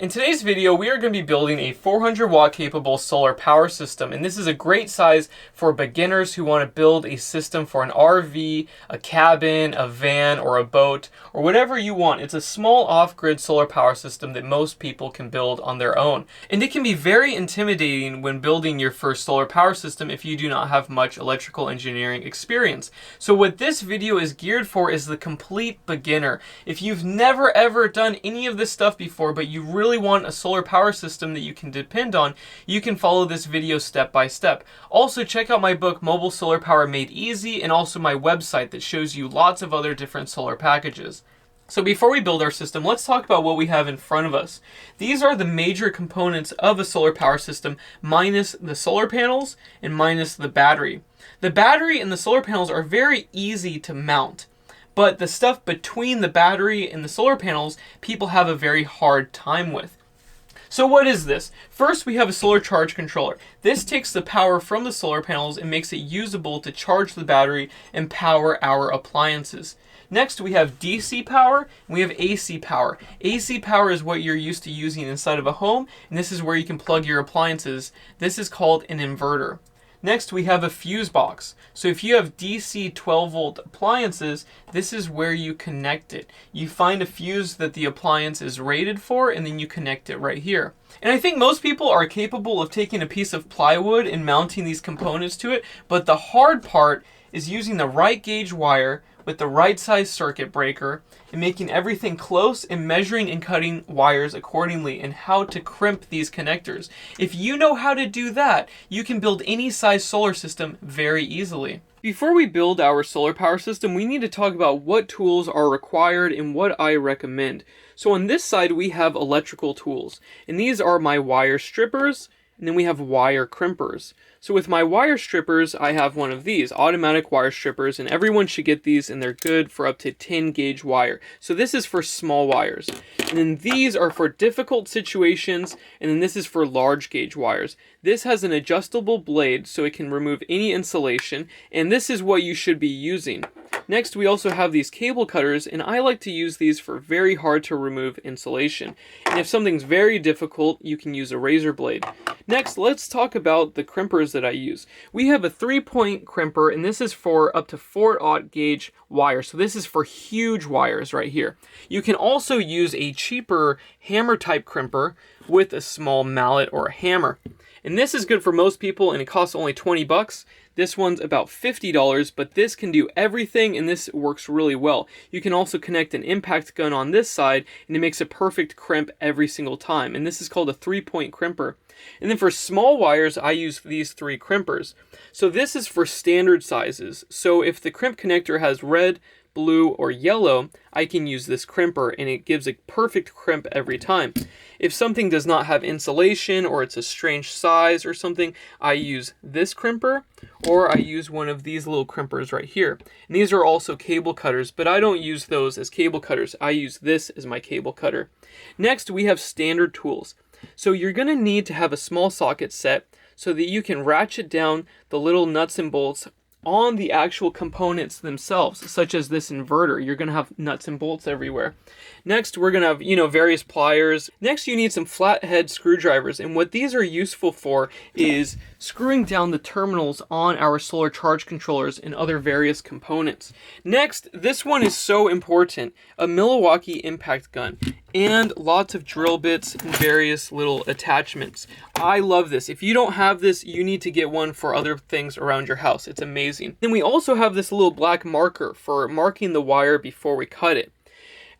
In today's video, we are going to be building a 400 watt capable solar power system, and this is a great size for beginners who want to build a system for an RV, a cabin, a van, or a boat, or whatever you want. It's a small off-grid solar power system that most people can build on their own. And it can be very intimidating when building your first solar power system if you do not have much electrical engineering experience. So what this video is geared for is the complete beginner. If you've never ever done any of this stuff before, but you really want a solar power system that you can depend on, you can follow this video step by step. Also, check out my book, Mobile Solar Power Made Easy, and also my website that shows you lots of other different solar packages. So before we build our system, let's talk about what we have in front of us. These are the major components of a solar power system, minus the solar panels and minus the battery. The battery and the solar panels are very easy to mount, but the stuff between the battery and the solar panels, people have a very hard time with. So what is this? First, we have a solar charge controller. This takes the power from the solar panels and makes it usable to charge the battery and power our appliances. Next, we have DC power and we have AC power. AC power is what you're used to using inside of a home, and this is where you can plug your appliances. This is called an inverter. Next, we have a fuse box. So if you have DC 12 volt appliances, this is where you connect it. You find a fuse that the appliance is rated for, and then you connect it right here. And I think most people are capable of taking a piece of plywood and mounting these components to it, but the hard part is using the right gauge wire with the right size circuit breaker and making everything close and measuring and cutting wires accordingly, and how to crimp these connectors. If you know how to do that, you can build any size solar system very easily. Before we build our solar power system, we need to talk about what tools are required and what I recommend. So on this side, we have electrical tools, and these are my wire strippers, and then we have wire crimpers. So with my wire strippers, I have one of these, automatic wire strippers, and everyone should get these, and they're good for up to 10 gauge wire. So this is for small wires. And then these are for difficult situations, and then this is for large gauge wires. This has an adjustable blade so it can remove any insulation, and this is what you should be using. Next, we also have these cable cutters, and I like to use these for very hard to remove insulation. And if something's very difficult, you can use a razor blade. Next, let's talk about the crimpers that I use. We have a 3-point crimper, and this is for up to 4/0 gauge wire. So this is for huge wires right here. You can also use a cheaper hammer type crimper with a small mallet or a hammer. And this is good for most people, and it costs only 20 bucks. This one's about $50, but this can do everything, and this works really well. You can also connect an impact gun on this side, and it makes a perfect crimp every single time. And this is called a 3-point crimper. And then for small wires, I use these 3 crimpers. So this is for standard sizes. So if the crimp connector has red, blue, or yellow, I can use this crimper, and it gives a perfect crimp every time. If something does not have insulation, or it's a strange size or something, I use this crimper, or I use one of these little crimpers right here. And these are also cable cutters, but I don't use those as cable cutters. I use this as my cable cutter. Next, we have standard tools. So you're going to need to have a small socket set so that you can ratchet down the little nuts and bolts on the actual components themselves, such as this inverter. You're going to have nuts and bolts everywhere. Next, we're going to have, various pliers. Next, you need some flathead screwdrivers, and what these are useful for is screwing down the terminals on our solar charge controllers and other various components. Next, this one is so important, a Milwaukee impact gun, and lots of drill bits and various little attachments. I love this. If you don't have this, you need to get one for other things around your house. It's amazing. Then we also have this little black marker for marking the wire before we cut it.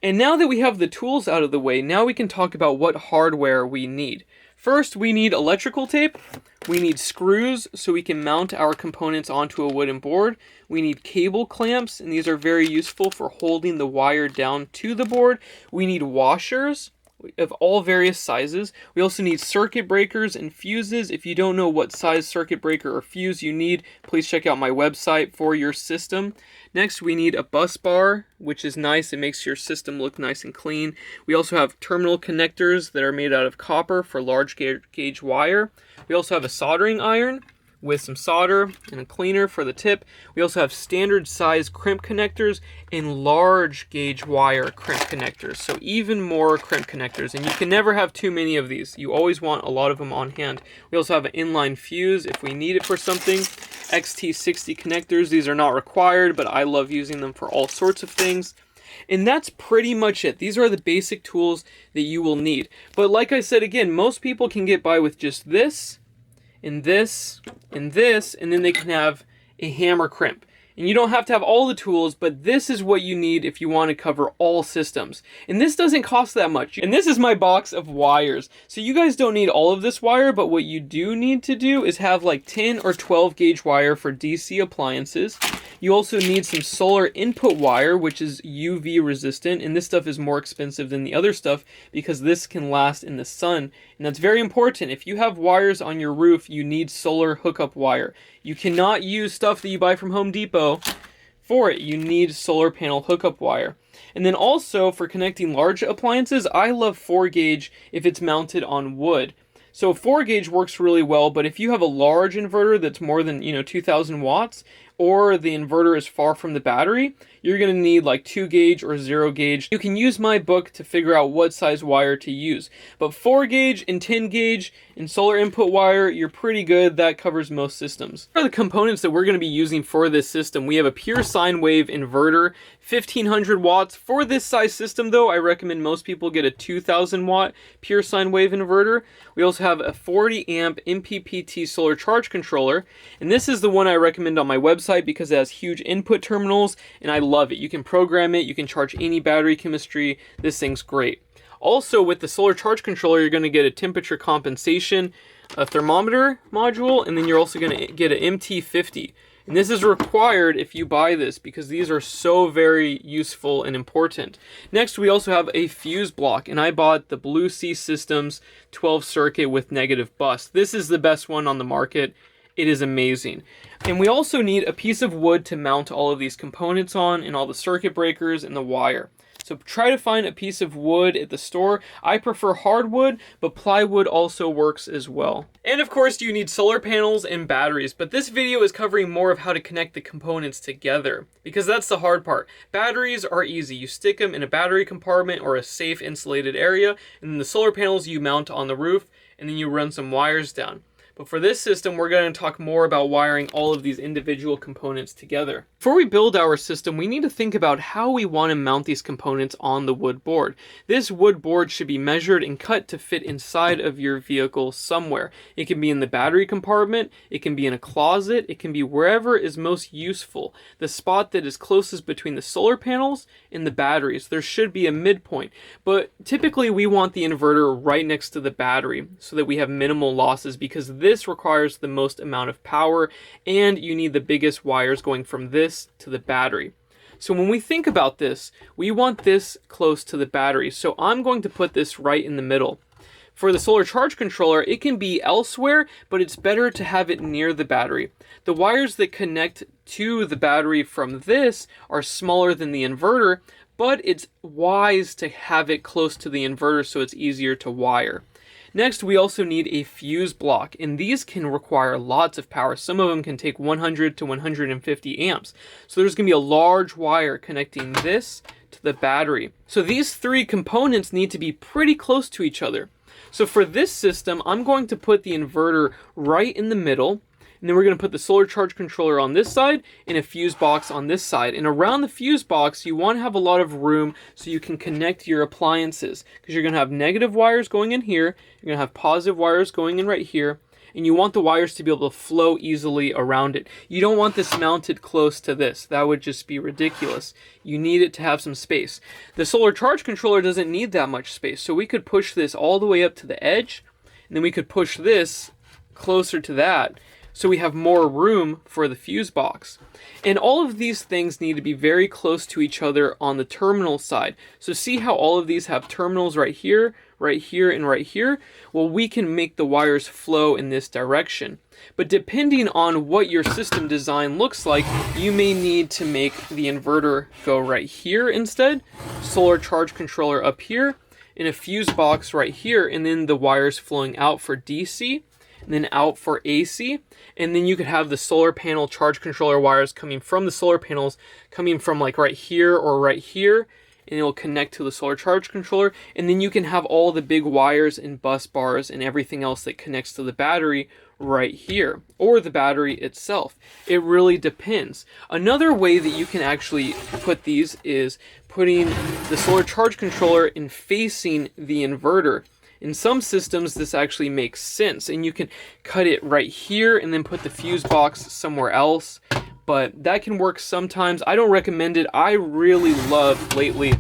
And now that we have the tools out of the way, now we can talk about what hardware we need. First, we need electrical tape. We need screws so we can mount our components onto a wooden board. We need cable clamps, and these are very useful for holding the wire down to the board. We need washers of all various sizes. We also need circuit breakers and fuses. If you don't know what size circuit breaker or fuse you need, please check out my website for your system. Next, we need a bus bar, which is nice. It makes your system look nice and clean. We also have terminal connectors that are made out of copper for large gauge wire. We also have a soldering iron. with some solder and a cleaner for the tip. We also have standard size crimp connectors and large gauge wire crimp connectors, so even more crimp connectors, and you can never have too many of these. You always want a lot of them on hand. We also have an inline fuse if we need it for something. XT60 connectors, these are not required, but I love using them for all sorts of things. And that's pretty much it. These are the basic tools that you will need. But like I said again, most people can get by with just this, and this, and this, and then they can have a hammer crimp. And you don't have to have all the tools, but this is what you need if you want to cover all systems. And this doesn't cost that much. And this is my box of wires. So you guys don't need all of this wire, but what you do need to do is have like 10 or 12 gauge wire for DC appliances. You also need some solar input wire, which is UV resistant, and this stuff is more expensive than the other stuff because this can last in the sun. And that's very important. If you have wires on your roof, you need solar hookup wire. You cannot use stuff that you buy from Home Depot for it. You need solar panel hookup wire. And then also for connecting large appliances, I love 4 gauge if it's mounted on wood. So 4 gauge works really well, but if you have a large inverter that's more than 2,000 watts, or the inverter is far from the battery, you're going to need like 2 gauge or 0 gauge. You can use my book to figure out what size wire to use. But 4 gauge and 10 gauge and solar input wire, you're pretty good. That covers most systems. Here are the components that we're going to be using for this system. We have a pure sine wave inverter, 1500 watts. For this size system though, I recommend most people get a 2000 watt pure sine wave inverter. We also have a 40 amp MPPT solar charge controller, and this is the one I recommend on my website because it has huge input terminals, and I love it. You can program it, you can charge any battery chemistry. This thing's great. Also, with the solar charge controller, you're going to get a temperature compensation, a thermometer module, and then you're also going to get an MT50. And this is required if you buy this because these are so very useful and important. Next, we also have a fuse block, and I bought the Blue Sea Systems 12 circuit with negative bus. This is the best one on the market. It is amazing. And we also need a piece of wood to mount all of these components on, and all the circuit breakers and the wire. So try to find a piece of wood at the store. I prefer hardwood, but plywood also works as well. And of course you need solar panels and batteries, but this video is covering more of how to connect the components together, because that's the hard part. Batteries are easy. You stick them in a battery compartment or a safe insulated area, and then the solar panels you mount on the roof, and then you run some wires down. But for this system, we're going to talk more about wiring all of these individual components together. Before we build our system, we need to think about how we want to mount these components on the wood board. This wood board should be measured and cut to fit inside of your vehicle somewhere. It can be in the battery compartment, it can be in a closet, it can be wherever is most useful. The spot that is closest between the solar panels and the batteries. There should be a midpoint, but typically we want the inverter right next to the battery so that we have minimal losses, because this requires the most amount of power and you need the biggest wires going from this to the battery. So when we think about this, we want this close to the battery. So I'm going to put this right in the middle. For the solar charge controller, it can be elsewhere, but it's better to have it near the battery. The wires that connect to the battery from this are smaller than the inverter, but it's wise to have it close to the inverter so it's easier to wire. Next, we also need a fuse block, and these can require lots of power. Some of them can take 100 to 150 amps. So there's going to be a large wire connecting this to the battery. So these 3 components need to be pretty close to each other. So for this system, I'm going to put the inverter right in the middle, and then we're going to put the solar charge controller on this side and a fuse box on this side. And around the fuse box, you want to have a lot of room so you can connect your appliances, because you're going to have negative wires going in here, you're going to have positive wires going in right here, and you want the wires to be able to flow easily around it. You don't want this mounted close to this. That would just be ridiculous. You need it to have some space. The solar charge controller doesn't need that much space, so we could push this all the way up to the edge, and then we could push this closer to that, so we have more room for the fuse box. And all of these things need to be very close to each other on the terminal side. So see how all of these have terminals right here, and right here? Well, we can make the wires flow in this direction. But depending on what your system design looks like, you may need to make the inverter go right here instead, solar charge controller up here, and a fuse box right here, and then the wires flowing out for DC. and then out for AC. And then you could have the solar panel charge controller wires coming from the solar panels, coming from like right here or right here, and it will connect to the solar charge controller. And then you can have all the big wires and bus bars and everything else that connects to the battery right here, or the battery itself. It really depends. Another way that you can actually put these is putting the solar charge controller in facing the inverter. In some systems, this actually makes sense, and you can cut it right here and then put the fuse box somewhere else, but that can work sometimes. I don't recommend it. I really love lately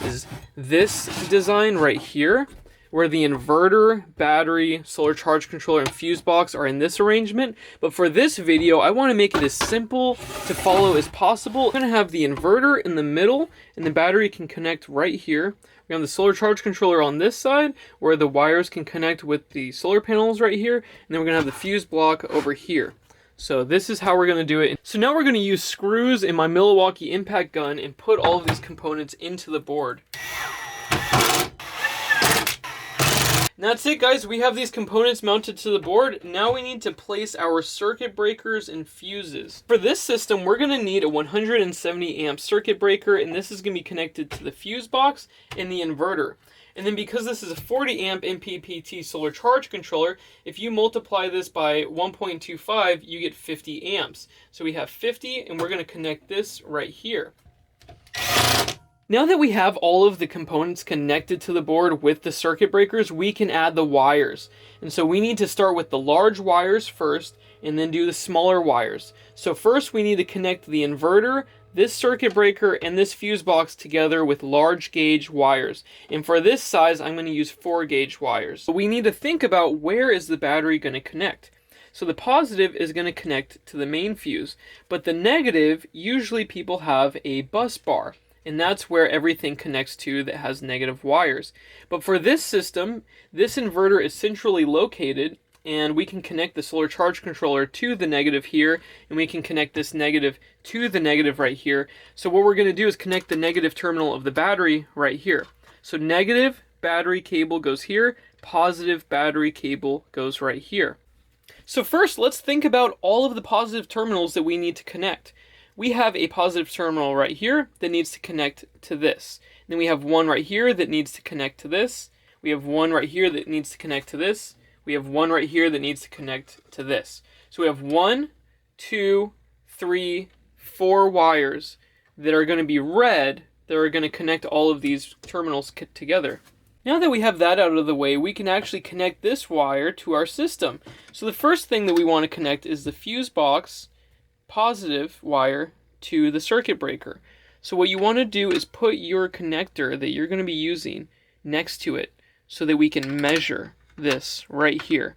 is this design right here, where the inverter, battery, solar charge controller, and fuse box are in this arrangement. But for this video, I want to make it as simple to follow as possible. I'm going to have the inverter in the middle, and the battery can connect right here. We have the solar charge controller on this side, where the wires can connect with the solar panels right here, and then we're going to have the fuse block over here. So this is how we're going to do it. So now we're going to use screws in my Milwaukee impact gun and put all of these components into the board. And that's it, guys. We have these components mounted to the board. Now we need to place our circuit breakers and fuses. For this system, we're going to need a 170 amp circuit breaker, and this is going to be connected to the fuse box and the inverter. And then because this is a 40 amp MPPT solar charge controller, if you multiply this by 1.25, you get 50 amps. So we have 50, and we're going to connect this right here. Now that we have all of the components connected to the board with the circuit breakers, we can add the wires. And so we need to start with the large wires first and then do the smaller wires. So first we need to connect the inverter, this circuit breaker, and this fuse box together with large gauge wires. And for this size, I'm going to use 4 gauge wires. So we need to think about where is the battery going to connect. So the positive is going to connect to the main fuse, but the negative, usually people have a bus bar. And that's where everything connects to that has negative wires. But for this system, this inverter is centrally located, and we can connect the solar charge controller to the negative here, and we can connect this negative to the negative right here. So what we're going to do is connect the negative terminal of the battery right here. So negative battery cable goes here, positive battery cable goes right here. So first, let's think about all of the positive terminals that we need to connect. We have a positive terminal right here that needs to connect to this. Then we have one right here that needs to connect to this. We have one right here that needs to connect to this. We have one right here that needs to connect to this. So we have 1, 2, 3, 4 wires that are going to be red that are going to connect all of these terminals together. Now that we have that out of the way, we can actually connect this wire to our system. So the first thing that we want to connect is the fuse box positive wire to the circuit breaker. So what you want to do is put your connector that you're going to be using next to it so that we can measure this right here.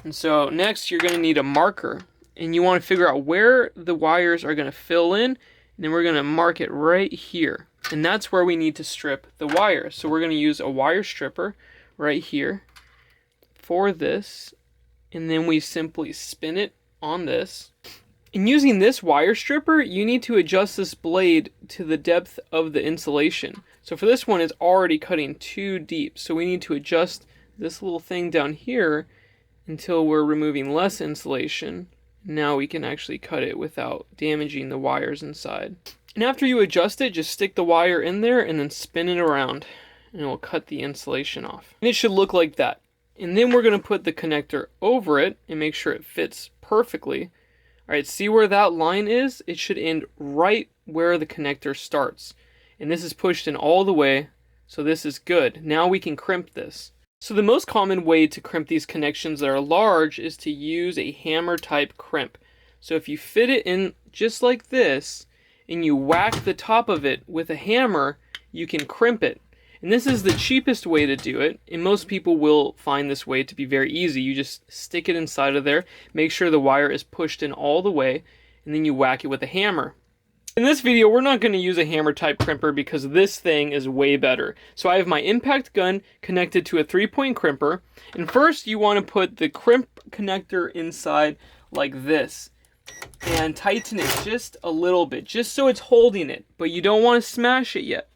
And so next you're going to need a marker, and you want to figure out where the wires are going to fill in, and then we're going to mark it right here. And that's where we need to strip the wire. So we're going to use a wire stripper right here for this, and then we simply spin it on this. In using this wire stripper, you need to adjust this blade to the depth of the insulation. So for this one, it's already cutting too deep. So we need to adjust this little thing down here until we're removing less insulation. Now we can actually cut it without damaging the wires inside. And after you adjust it, just stick the wire in there and then spin it around, and it will cut the insulation off. And it should look like that. And then we're going to put the connector over it and make sure it fits perfectly. All right, see where that line is? It should end right where the connector starts. And this is pushed in all the way, so this is good. Now we can crimp this. So the most common way to crimp these connections that are large is to use a hammer type crimp. So if you fit it in just like this, and you whack the top of it with a hammer, you can crimp it. And this is the cheapest way to do it, and most people will find this way to be very easy. You just stick it inside of there, make sure the wire is pushed in all the way, and then you whack it with a hammer. In this video, we're not going to use a hammer type crimper because this thing is way better. So I have my impact gun connected to a 3-point crimper, and first you want to put the crimp connector inside like this, and tighten it just a little bit, just so it's holding it, but you don't want to smash it yet.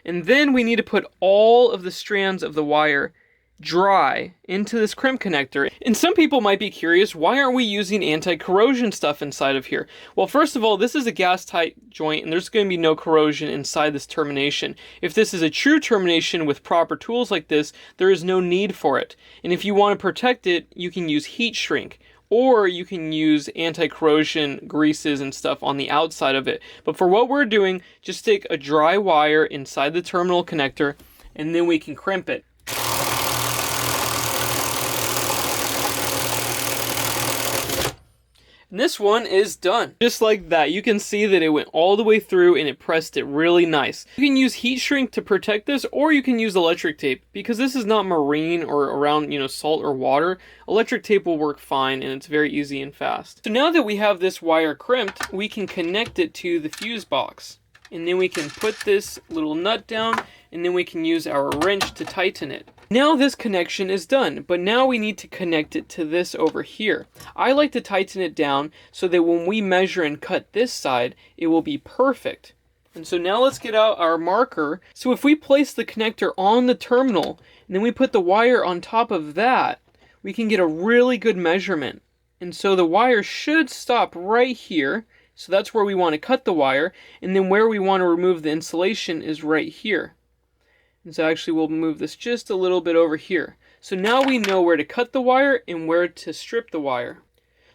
And then we need to put all of the strands of the wire dry into this crimp connector. And some people might be curious, why aren't we using anti-corrosion stuff inside of here? Well, first of all, this is a gas tight joint and there's going to be no corrosion inside this termination. If this is a true termination with proper tools like this, there is no need for it. And if you want to protect it, you can use heat shrink, or you can use anti-corrosion greases and stuff on the outside of it. But for what we're doing, just stick a dry wire inside the terminal connector and then we can crimp it. And this one is done. Just like that. You can see that it went all the way through and it pressed it really nice. You can use heat shrink to protect this, or you can use electric tape. Because this is not marine or around, salt or water, electric tape will work fine and it's very easy and fast. So now that we have this wire crimped, we can connect it to the fuse box. And then we can put this little nut down and then we can use our wrench to tighten it. Now this connection is done, but now we need to connect it to this over here. I like to tighten it down so that when we measure and cut this side, it will be perfect. And so now let's get out our marker. So if we place the connector on the terminal, and then we put the wire on top of that, we can get a really good measurement. And so the wire should stop right here. So that's where we want to cut the wire, and then where we want to remove the insulation is right here. And so actually we'll move this just a little bit over here. So now we know where to cut the wire and where to strip the wire.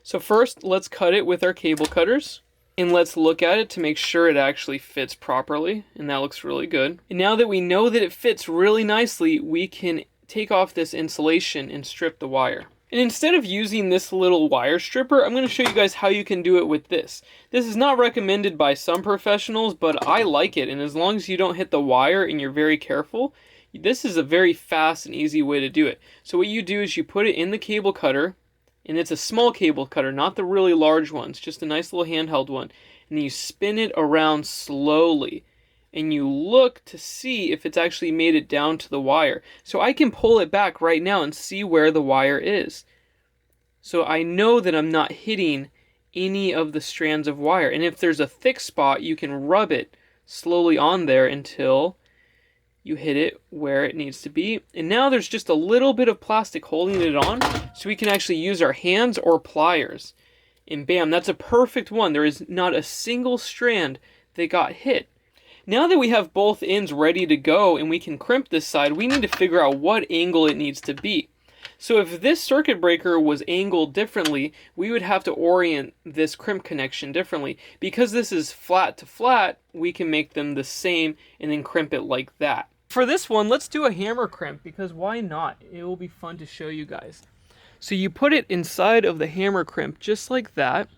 So first, let's cut it with our cable cutters. And let's look at it to make sure it actually fits properly. And that looks really good. And now that we know that it fits really nicely, we can take off this insulation and strip the wire. And instead of using this little wire stripper, I'm going to show you guys how you can do it with this. This is not recommended by some professionals, but I like it. And as long as you don't hit the wire and you're very careful, this is a very fast and easy way to do it. So what you do is you put it in the cable cutter, and it's a small cable cutter, not the really large ones, just a nice little handheld one. And you spin it around slowly. And you look to see if it's actually made it down to the wire. So I can pull it back right now and see where the wire is. So I know that I'm not hitting any of the strands of wire. And if there's a thick spot, you can rub it slowly on there until you hit it where it needs to be. And now there's just a little bit of plastic holding it on, so we can actually use our hands or pliers. And bam, that's a perfect one. There is not a single strand that got hit. Now that we have both ends ready to go and we can crimp this side, we need to figure out what angle it needs to be. So if this circuit breaker was angled differently, we would have to orient this crimp connection differently. Because this is flat to flat, we can make them the same and then crimp it like that. For this one, let's do a hammer crimp, because why not? It will be fun to show you guys. So you put it inside of the hammer crimp just like that.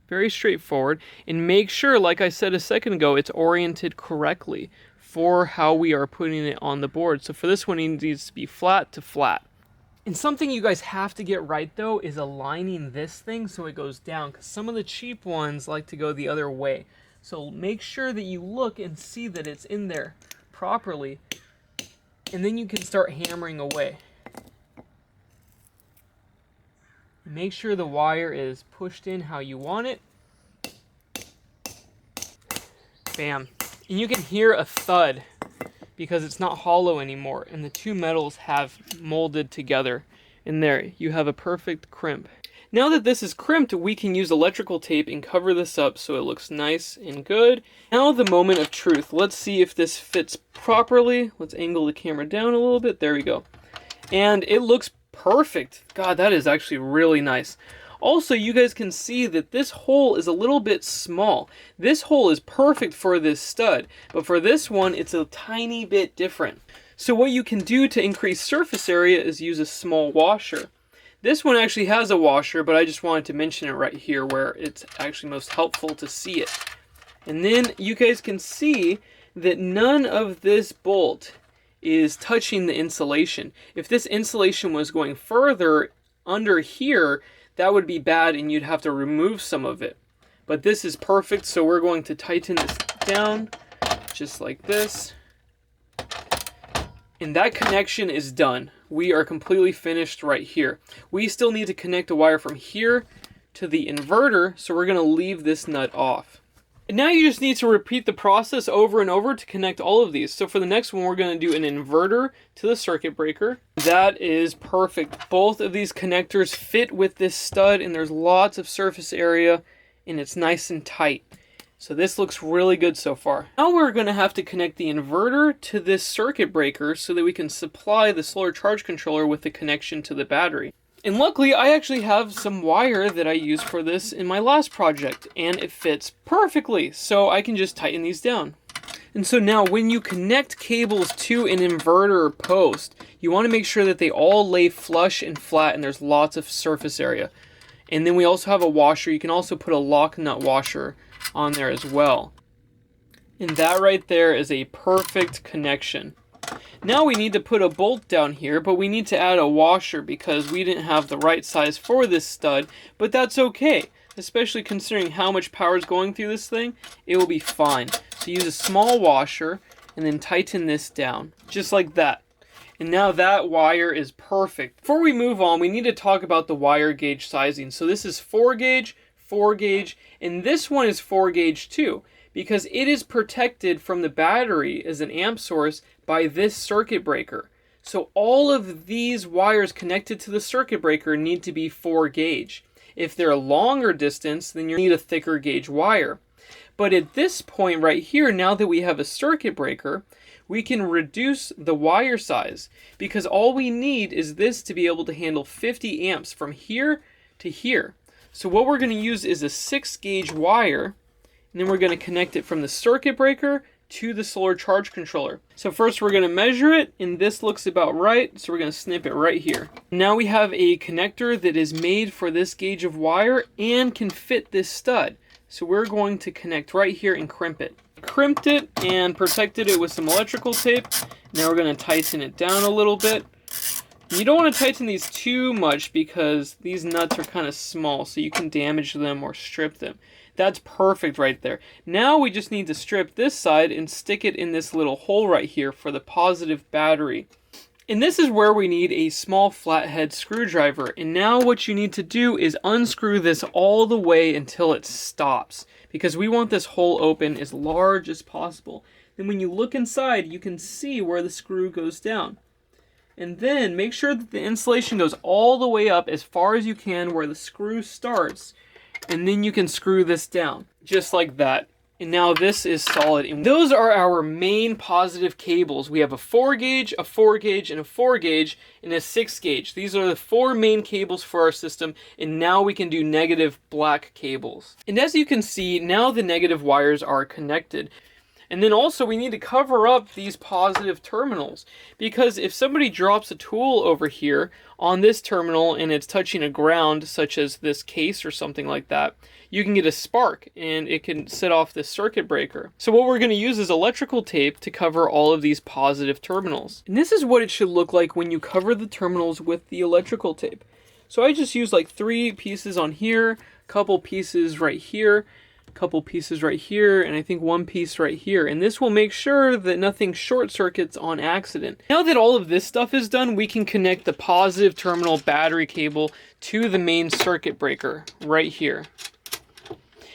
Very straightforward, and make sure, like I said a second ago, it's oriented correctly for how we are putting it on the board. So for this one, it needs to be flat to flat. And something you guys have to get right though is aligning this thing so it goes down, because some of the cheap ones like to go the other way. So make sure that you look and see that it's in there properly, and then you can start hammering away. Make sure the wire is pushed in how you want it. Bam. And you can hear a thud because it's not hollow anymore and the two metals have molded together. And there, you have a perfect crimp. Now that this is crimped, we can use electrical tape and cover this up so it looks nice and good. Now the moment of truth. Let's see if this fits properly. Let's angle the camera down a little bit. There we go. And it looks perfect. God, that is actually really nice. Also, you guys can see that this hole is a little bit small. This hole is perfect for this stud, but for this one, it's a tiny bit different. So what you can do to increase surface area is use a small washer. This one actually has a washer, but I just wanted to mention it right here where it's actually most helpful to see it. And then you guys can see that none of this bolt is touching the insulation. If this insulation was going further under here, that would be bad and you'd have to remove some of it. But this is perfect, so we're going to tighten this down just like this. And that connection is done. We are completely finished right here. We still need to connect a wire from here to the inverter, so we're going to leave this nut off. And now you just need to repeat the process over and over to connect all of these. So for the next one, we're going to do an inverter to the circuit breaker. That is perfect. Both of these connectors fit with this stud, and there's lots of surface area, and it's nice and tight. So this looks really good so far. Now we're going to have to connect the inverter to this circuit breaker so that we can supply the solar charge controller with the connection to the battery. And luckily, I actually have some wire that I used for this in my last project, and it fits perfectly, so I can just tighten these down. And so now, when you connect cables to an inverter post, you want to make sure that they all lay flush and flat, and there's lots of surface area. And then we also have a washer. You can also put a lock nut washer on there as well. And that right there is a perfect connection. Now we need to put a bolt down here, but we need to add a washer because we didn't have the right size for this stud, but that's okay. Especially considering how much power is going through this thing, it will be fine. So use a small washer and then tighten this down, just like that. And now that wire is perfect. Before we move on, we need to talk about the wire gauge sizing. So this is 4 gauge, and this one is 4 gauge too, because it is protected from the battery as an amp source by this circuit breaker. So all of these wires connected to the circuit breaker need to be 4 gauge. If they're a longer distance, then you need a thicker gauge wire. But at this point right here, now that we have a circuit breaker, we can reduce the wire size because all we need is this to be able to handle 50 amps from here to here. So what we're going to use is a 6 gauge wire, and then we're going to connect it from the circuit breaker to the solar charge controller. So first we're going to measure it, and this looks about right, so we're going to snip it right here. Now we have a connector that is made for this gauge of wire and can fit this stud. So we're going to connect right here and crimp it. Crimped it and protected it with some electrical tape. Now we're going to tighten it down a little bit. You don't want to tighten these too much because these nuts are kind of small, so you can damage them or strip them. That's perfect right there. Now we just need to strip this side and stick it in this little hole right here for the positive battery. And this is where we need a small flathead screwdriver. And now what you need to do is unscrew this all the way until it stops, because we want this hole open as large as possible. Then when you look inside, you can see where the screw goes down. And then make sure that the insulation goes all the way up as far as you can where the screw starts. And then you can screw this down, just like that. And now this is solid. And those are our main positive cables. We have a 4 gauge, a 4 gauge, and a 4 gauge, and a 6 gauge. These are the 4 main cables for our system. And now we can do negative black cables. And as you can see, now the negative wires are connected. And then also we need to cover up these positive terminals, because if somebody drops a tool over here on this terminal and it's touching a ground such as this case or something like that, you can get a spark and it can set off this circuit breaker. So what we're going to use is electrical tape to cover all of these positive terminals. And this is what it should look like when you cover the terminals with the electrical tape. So I just used like 3 pieces on here, a couple pieces right here, couple pieces right here, and I think 1 piece right here, and this will make sure that nothing short circuits on accident. Now that all of this stuff is done, we can connect the positive terminal battery cable to the main circuit breaker right here.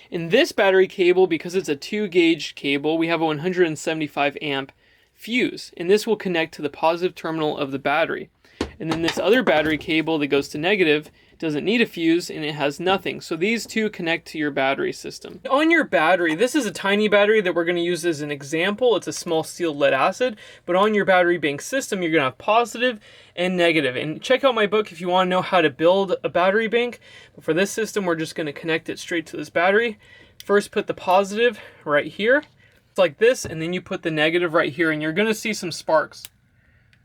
In this battery cable, because it's a 2 gauge cable, we have a 175 amp fuse, and this will connect to the positive terminal of the battery. And then this other battery cable that goes to negative doesn't need a fuse and it has nothing. So these two connect to your battery system. On your battery, this is a tiny battery that we're going to use as an example. It's a small steel lead acid, but on your battery bank system, you're going to have positive and negative. And check out my book if you want to know how to build a battery bank. But for this system, we're just going to connect it straight to this battery. First, put the positive right here. It's like this, and then you put the negative right here, and you're going to see some sparks.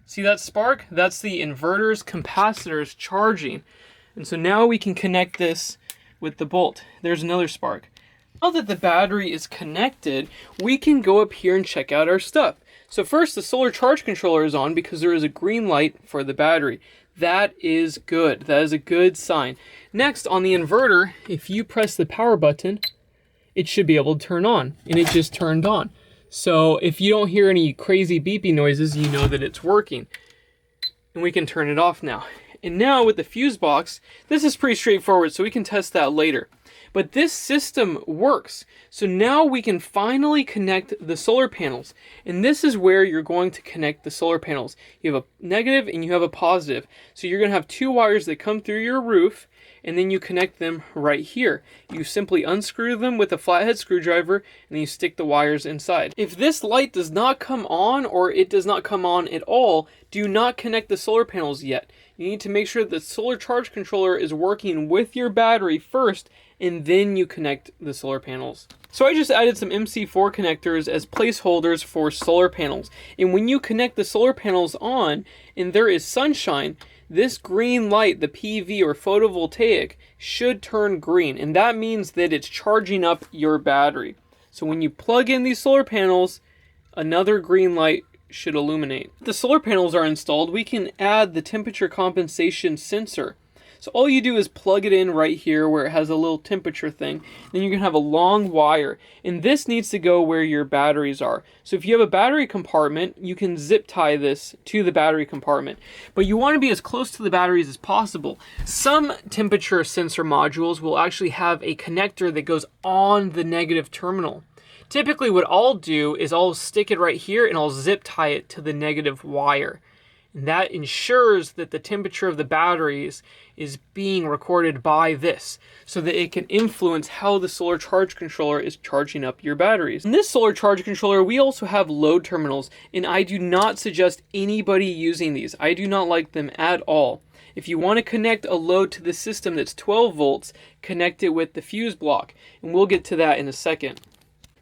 See that spark? That's the inverters, capacitors charging. And so now we can connect this with the bolt. There's another spark. Now that the battery is connected, we can go up here and check out our stuff. So first, the solar charge controller is on because there is a green light for the battery. That is good. That is a good sign. Next, on the inverter, if you press the power button, it should be able to turn on, and it just turned on. So if you don't hear any crazy beeping noises, you know that it's working. And we can turn it off now. And now with the fuse box, this is pretty straightforward, so we can test that later. But this system works. So now we can finally connect the solar panels. And this is where you're going to connect the solar panels. You have a negative and you have a positive. So you're going to have two wires that come through your roof, and then you connect them right here. You simply unscrew them with a flathead screwdriver, and then you stick the wires inside. If this light does not come on, or it does not come on at all, do not connect the solar panels yet. You need to make sure the solar charge controller is working with your battery first, and then you connect the solar panels. So I just added some MC4 connectors as placeholders for solar panels. And when you connect the solar panels on, and there is sunshine, this green light, the PV or photovoltaic, should turn green. And that means that it's charging up your battery. So when you plug in these solar panels, another green light should illuminate. The solar panels are installed, we can add the temperature compensation sensor. So all you do is plug it in right here where it has a little temperature thing. Then you can have a long wire, and this needs to go where your batteries are. So if you have a battery compartment, you can zip tie this to the battery compartment. But you want to be as close to the batteries as possible. Some temperature sensor modules will actually have a connector that goes on the negative terminal. Typically what I'll do is I'll stick it right here and I'll zip tie it to the negative wire. And that ensures that the temperature of the batteries is being recorded by this, so that it can influence how the solar charge controller is charging up your batteries. In this solar charge controller, we also have load terminals, and I do not suggest anybody using these. I do not like them at all. If you want to connect a load to the system that's 12 volts, connect it with the fuse block, and we'll get to that in a second.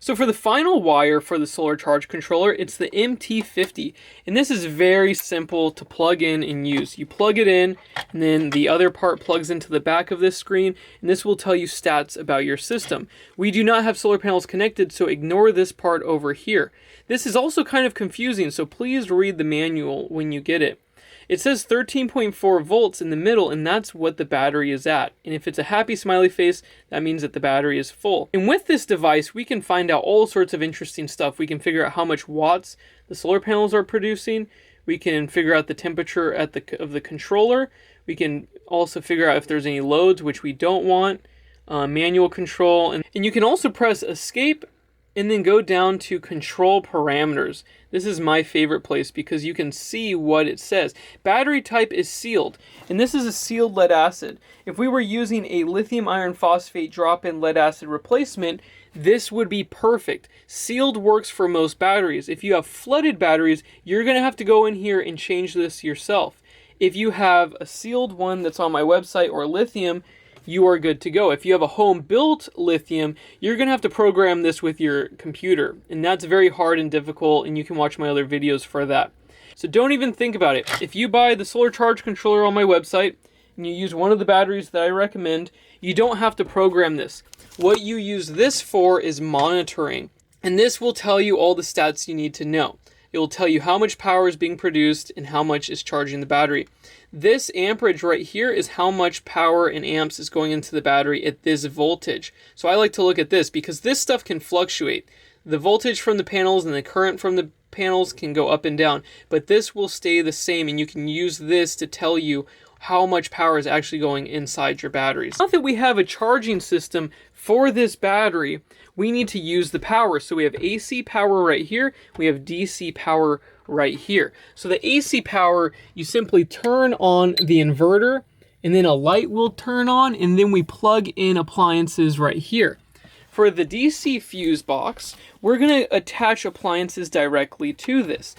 So for the final wire for the solar charge controller, it's the MT50. And this is very simple to plug in and use. You plug it in, and then the other part plugs into the back of this screen, and this will tell you stats about your system. We do not have solar panels connected, so ignore this part over here. This is also kind of confusing, so please read the manual when you get it. It says 13.4 volts in the middle, and that's what the battery is at. And if it's a happy smiley face, that means that the battery is full. And with this device, we can find out all sorts of interesting stuff. We can figure out how much watts the solar panels are producing. We can figure out the temperature of the controller. We can also figure out if there's any loads, which we don't want. Manual control. And you can also press escape and then go down to control parameters. This is my favorite place because you can see what it says. Battery type is sealed, and this is a sealed lead acid. If we were using a lithium iron phosphate drop-in lead acid replacement, this would be perfect. Sealed works for most batteries. If you have flooded batteries, you're gonna have to go in here and change this yourself. If you have a sealed one that's on my website or lithium, you are good to go. If you have a home-built lithium, you're going to have to program this with your computer, and that's very hard and difficult, and you can watch my other videos for that. So don't even think about it. If you buy the solar charge controller on my website, and you use one of the batteries that I recommend, you don't have to program this. What you use this for is monitoring, and this will tell you all the stats you need to know. It will tell you how much power is being produced and how much is charging the battery. This amperage right here is how much power in amps is going into the battery at this voltage. So I like to look at this because this stuff can fluctuate. The voltage from the panels and the current from the panels can go up and down, but this will stay the same, and you can use this to tell you how much power is actually going inside your batteries. Now that we have a charging system for this battery, we need to use the power. So we have AC power right here, we have DC power right here. So the AC power, you simply turn on the inverter, and then a light will turn on, and then we plug in appliances right here. For the DC fuse box, we're gonna attach appliances directly to this.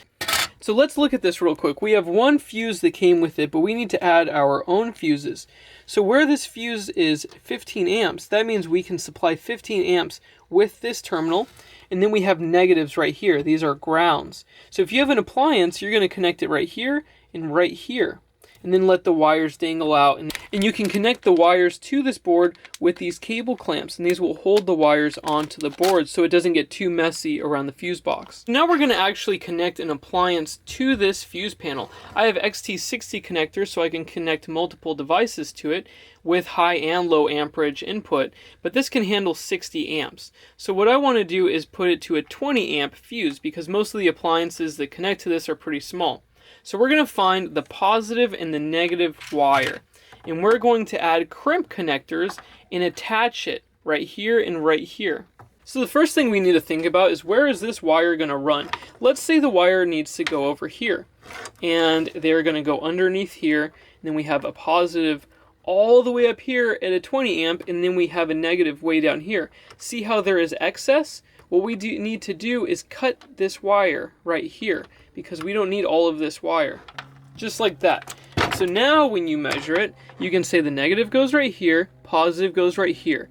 So let's look at this real quick. We have one fuse that came with it, but we need to add our own fuses. So where this fuse is 15 amps, that means we can supply 15 amps with this terminal. And then we have negatives right here. These are grounds. So if you have an appliance, you're going to connect it right here and right here. And then let the wires dangle out. And you can connect the wires to this board with these cable clamps. And these will hold the wires onto the board so it doesn't get too messy around the fuse box. Now we're going to actually connect an appliance to this fuse panel. I have XT60 connectors so I can connect multiple devices to it with high and low amperage input, but this can handle 60 amps. So what I want to do is put it to a 20 amp fuse because most of the appliances that connect to this are pretty small. So we're going to find the positive and the negative wire. And we're going to add crimp connectors and attach it right here and right here. So the first thing we need to think about is, where is this wire going to run? Let's say the wire needs to go over here. And they're going to go underneath here. And then we have a positive all the way up here at a 20 amp, and then we have a negative way down here. See how there is excess? What we need to do is cut this wire right here, because we don't need all of this wire. Just like that. So now when you measure it, you can say the negative goes right here, positive goes right here.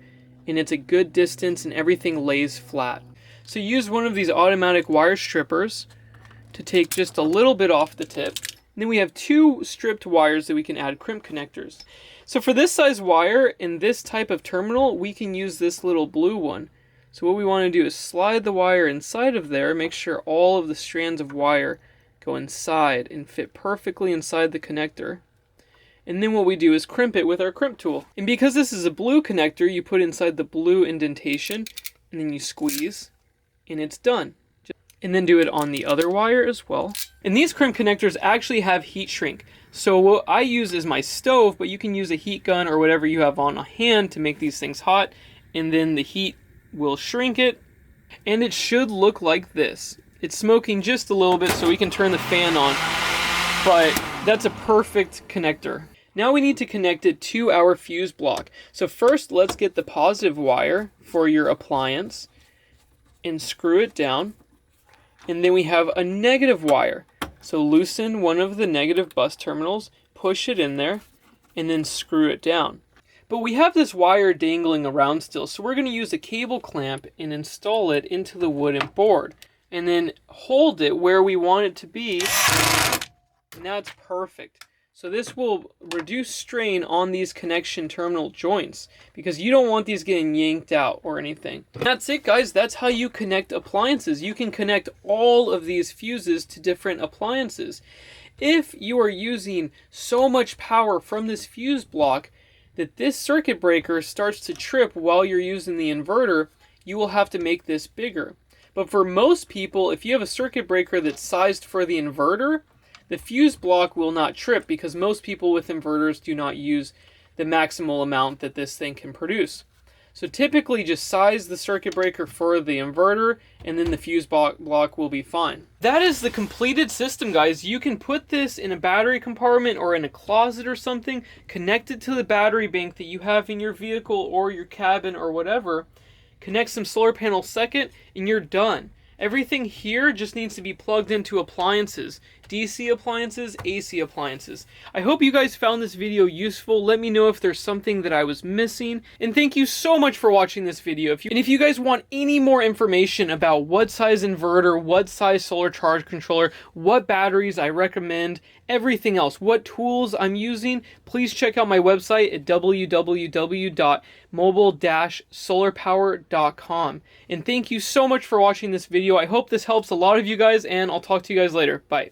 And it's a good distance and everything lays flat. So use one of these automatic wire strippers to take just a little bit off the tip. And then we have 2 stripped wires that we can add crimp connectors. So for this size wire and this type of terminal, we can use this little blue one. So what we want to do is slide the wire inside of there, make sure all of the strands of wire go inside and fit perfectly inside the connector. And then what we do is crimp it with our crimp tool. And because this is a blue connector, you put inside the blue indentation, and then you squeeze, and it's done. And then do it on the other wire as well. And these crimp connectors actually have heat shrink. So what I use is my stove, but you can use a heat gun or whatever you have on hand to make these things hot. And then the heat will shrink it. And it should look like this. It's smoking just a little bit, so we can turn the fan on. But that's a perfect connector. Now we need to connect it to our fuse block. So first, let's get the positive wire for your appliance and screw it down. And then we have a negative wire. So loosen one of the negative bus terminals, push it in there, and then screw it down. But we have this wire dangling around still, so we're going to use a cable clamp and install it into the wooden board. And then hold it where we want it to be. And that's perfect. So this will reduce strain on these connection terminal joints, because you don't want these getting yanked out or anything. That's it, guys. That's how you connect appliances. You can connect all of these fuses to different appliances. If you are using so much power from this fuse block that this circuit breaker starts to trip while you're using the inverter, you will have to make this bigger. But for most people, if you have a circuit breaker that's sized for the inverter, the fuse block will not trip, because most people with inverters do not use the maximal amount that this thing can produce. So typically just size the circuit breaker for the inverter, and then the fuse block will be fine. That is the completed system, guys. You can put this in a battery compartment or in a closet or something, connect it to the battery bank that you have in your vehicle or your cabin or whatever, connect some solar panels second, and you're done. Everything here just needs to be plugged into appliances, DC appliances, AC appliances. I hope you guys found this video useful. Let me know if there's something that I was missing. And thank you so much for watching this video. If you guys want any more information about what size inverter, what size solar charge controller, what batteries I recommend, everything else, what tools I'm using, please check out my website at www.mobile-solarpower.com. And thank you so much for watching this video. I hope this helps a lot of you guys, and I'll talk to you guys later. Bye.